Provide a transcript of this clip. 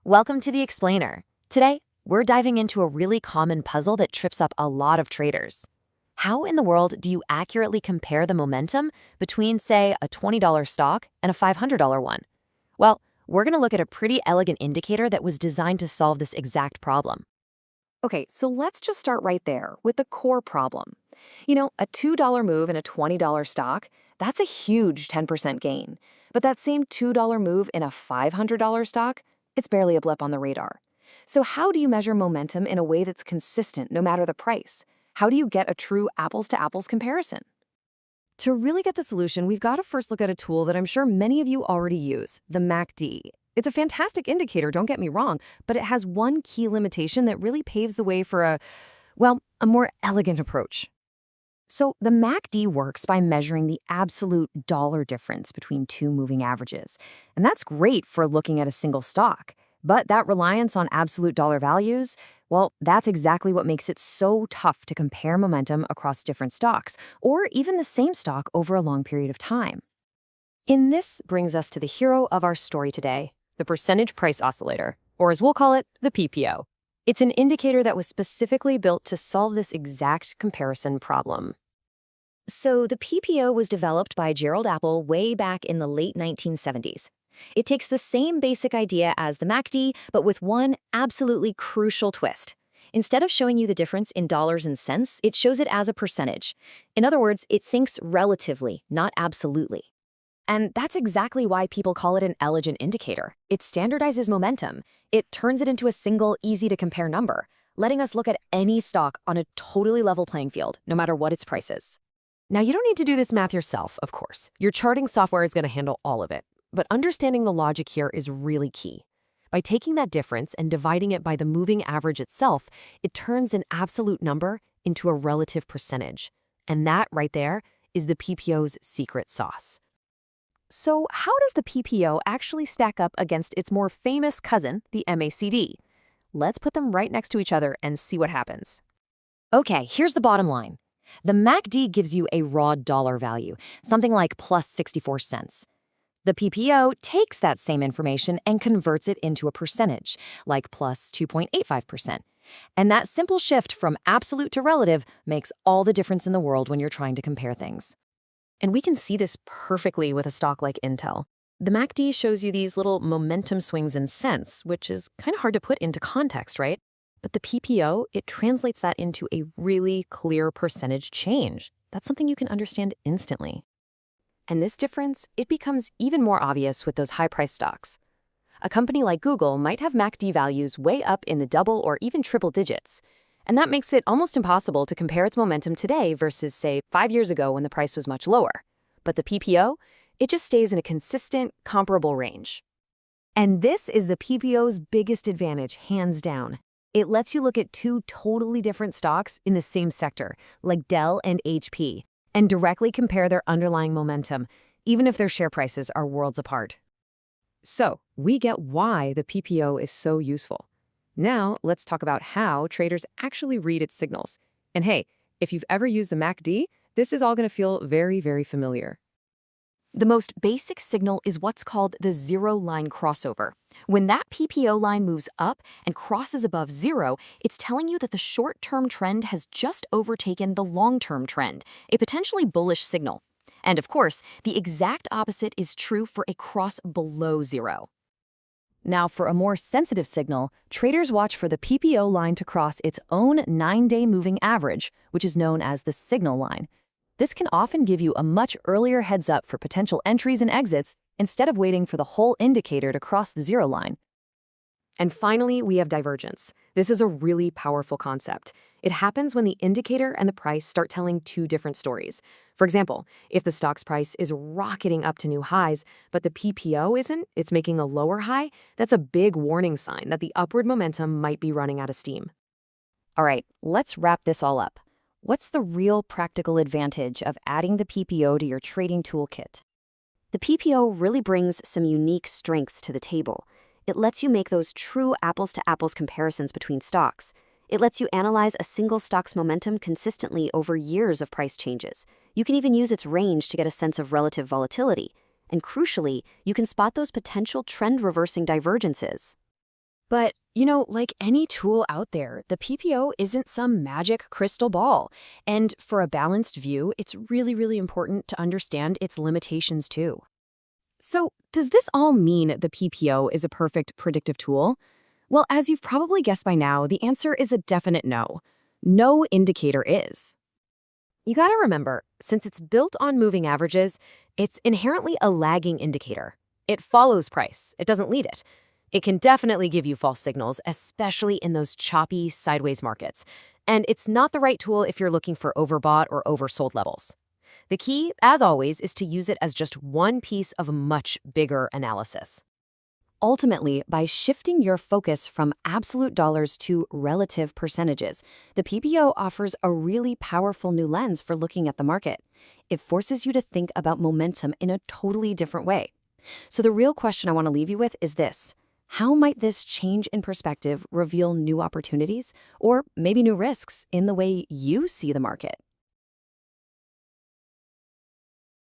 Welcome to the Explainer. Today, we're diving into a really common puzzle that trips up a lot of traders. How in the world do you accurately compare the momentum between, say, a $20 stock and a $500 one? Well, we're going to look at a pretty elegant indicator that was designed to solve this exact problem. Okay, so let's just start right there with the core problem. A $2 move in a $20 stock, that's a huge 10% gain. But that same $2 move in a $500 stock, it's barely a blip on the radar. So how do you measure momentum in a way that's consistent no matter the price? How do you get a true apples-to-apples comparison? To really get the solution, we've got to first look at a tool that I'm sure many of you already use, the MACD. It's a fantastic indicator, don't get me wrong, but it has one key limitation that really paves the way for a more elegant approach. So the MACD works by measuring the absolute dollar difference between two moving averages. And that's great for looking at a single stock. But that reliance on absolute dollar values, well, that's exactly what makes it so tough to compare momentum across different stocks, or even the same stock over a long period of time. This brings us to the hero of our story today, the Percentage Price Oscillator, or as we'll call it, the PPO. It's an indicator that was specifically built to solve this exact comparison problem. So the PPO was developed by Gerald Appel way back in the late 1970s. It takes the same basic idea as the MACD, but with one absolutely crucial twist. Instead of showing you the difference in dollars and cents, it shows it as a percentage. In other words, it thinks relatively, not absolutely. And that's exactly why people call it an elegant indicator. It standardizes momentum. It turns it into a single, easy-to-compare number, letting us look at any stock on a totally level playing field, no matter what its price is. Now, you don't need to do this math yourself, of course. Your charting software is going to handle all of it. But understanding the logic here is really key. By taking that difference and dividing it by the moving average itself, it turns an absolute number into a relative percentage. And that right there is the PPO's secret sauce. So how does the PPO actually stack up against its more famous cousin, the MACD? Let's put them right next to each other and see what happens. Okay, here's the bottom line. The MACD gives you a raw dollar value, something like plus 64 cents. The PPO takes that same information and converts it into a percentage, like plus 2.85%. And that simple shift from absolute to relative makes all the difference in the world when you're trying to compare things. And we can see this perfectly with a stock like Intel. The MACD shows you these little momentum swings in cents, which is kind of hard to put into context, right? But the PPO, it translates that into a really clear percentage change. That's something you can understand instantly. And this difference, it becomes even more obvious with those high-priced stocks. A company like Google might have MACD values way up in the double or even triple digits. And that makes it almost impossible to compare its momentum today versus, say, 5 years ago when the price was much lower. But the PPO, it just stays in a consistent, comparable range. And this is the PPO's biggest advantage, hands down. It lets you look at two totally different stocks in the same sector, like Dell and HP, and directly compare their underlying momentum, even if their share prices are worlds apart. So, we get why the PPO is so useful. Now, let's talk about how traders actually read its signals. And hey, if you've ever used the MACD, this is all going to feel very, very familiar. The most basic signal is what's called the zero-line crossover. When that PPO line moves up and crosses above zero, it's telling you that the short-term trend has just overtaken the long-term trend, a potentially bullish signal. And of course, the exact opposite is true for a cross below zero. Now, for a more sensitive signal, traders watch for the PPO line to cross its own 9-day moving average, which is known as the signal line. This can often give you a much earlier heads up for potential entries and exits instead of waiting for the whole indicator to cross the zero line. And finally, we have divergence. This is a really powerful concept. It happens when the indicator and the price start telling two different stories. For example, if the stock's price is rocketing up to new highs, but the PPO isn't, it's making a lower high, that's a big warning sign that the upward momentum might be running out of steam. All right, let's wrap this all up. What's the real practical advantage of adding the PPO to your trading toolkit? The PPO really brings some unique strengths to the table. It lets you make those true apples-to-apples comparisons between stocks. It lets you analyze a single stock's momentum consistently over years of price changes. You can even use its range to get a sense of relative volatility. And crucially, you can spot those potential trend-reversing divergences. But, like any tool out there, the PPO isn't some magic crystal ball. And for a balanced view, it's really, really important to understand its limitations too. So, does this all mean the PPO is a perfect predictive tool? Well, as you've probably guessed by now, the answer is a definite no. No indicator is. You gotta remember, since it's built on moving averages, it's inherently a lagging indicator. It follows price, it doesn't lead it. It can definitely give you false signals, especially in those choppy, sideways markets. And it's not the right tool if you're looking for overbought or oversold levels. The key, as always, is to use it as just one piece of a much bigger analysis. Ultimately, by shifting your focus from absolute dollars to relative percentages, the PPO offers a really powerful new lens for looking at the market. It forces you to think about momentum in a totally different way. So the real question I want to leave you with is this. How might this change in perspective reveal new opportunities or maybe new risks in the way you see the market?